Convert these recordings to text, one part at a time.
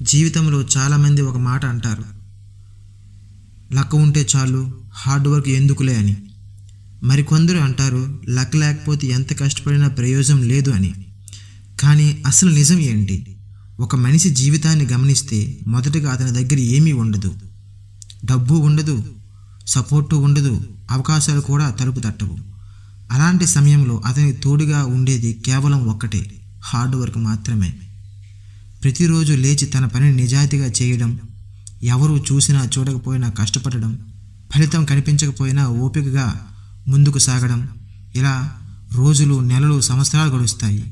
జీవితంలో చాలామంది ఒక మాట అంటారు, లక్ ఉంటే చాలు, హార్డ్ వర్క్ ఎందుకులే అని. మరికొందరు అంటారు, లక్ లేకపోతే ఎంత కష్టపడినా ప్రయోజనం లేదు అని. కానీ అసలు నిజం ఏంటి? ఒక మనిషి జీవితాన్ని గమనిస్తే మొదటగా అతని దగ్గర ఏమీ ఉండదు. డబ్బు ఉండదు, సపోర్టు ఉండదు, అవకాశాలు కూడా తలుపు తట్టవు. అలాంటి సమయంలో అతనికి తోడుగా ఉండేది కేవలం ఒక్కటే, హార్డ్ వర్క్ మాత్రమే. ప్రతిరోజు లేచి తన పనిని నిజాయితీగా చేయడం, ఎవరు చూసినా చూడకపోయినా కష్టపడడం, ఫలితం కనిపించకపోయినా ఓపికగా ముందుకు సాగడం. ఇలా రోజులు, నెలలు, సంవత్సరాలు గడుస్తాయి.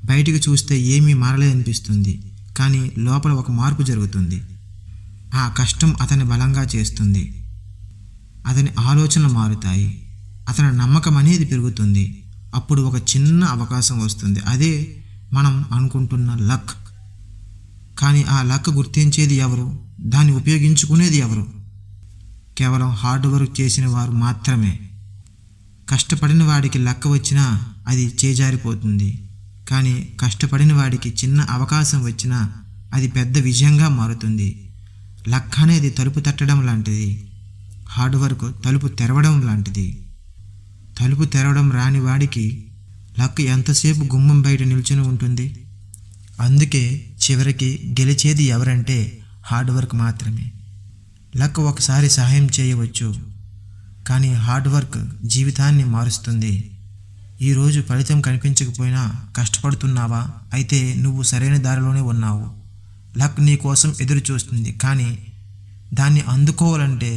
బయటికి చూస్తే ఏమీ మారలేదనిపిస్తుంది, కానీ లోపల ఒక మార్పు జరుగుతుంది. ఆ కష్టం అతన్ని బలంగా చేస్తుంది. అతని ఆలోచనలు మారుతాయి, అతని నమ్మకం అనేది పెరుగుతుంది. అప్పుడు ఒక చిన్న అవకాశం వస్తుంది, అదే మనం అనుకుంటున్న లక్. కానీ ఆ లక్ గుర్తించేది ఎవరు? దాన్ని ఉపయోగించుకునేది ఎవరు? కేవలం హార్డ్ వర్క్ చేసిన వారు మాత్రమే. కష్టపడిన వాడికి లక్ వచ్చినా అది చేజారిపోతుంది, కానీ కష్టపడిన వాడికి చిన్న అవకాశం వచ్చినా అది పెద్ద విజయంగా మారుతుంది. లక్ అనేది తలుపు తట్టడం లాంటిది, హార్డ్ వర్క్ తలుపు తెరవడం లాంటిది. తలుపు తెరవడం రాని వాడికి లక్ ఎంతసేపు గుమ్మం బయట నిల్చుని ఉంటుంది. అందుకే చివరికి గెలిచేది ఎవరంటే హార్డ్ వర్క్ మాత్రమే. లక్ ఒకసారి సహాయం చేయవచ్చు, కానీ హార్డ్ వర్క్ జీవితాన్ని మారుస్తుంది. ఈరోజు ఫలితం కనిపించకపోయినా కష్టపడుతున్నావా? అయితే నువ్వు సరైన దారిలోనే ఉన్నావు. లక్ నీ కోసం ఎదురు చూస్తుంది, కానీ దాన్ని అందుకోవాలంటే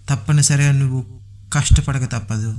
తప్పనిసరిగా నువ్వు కష్టపడక తప్పదు.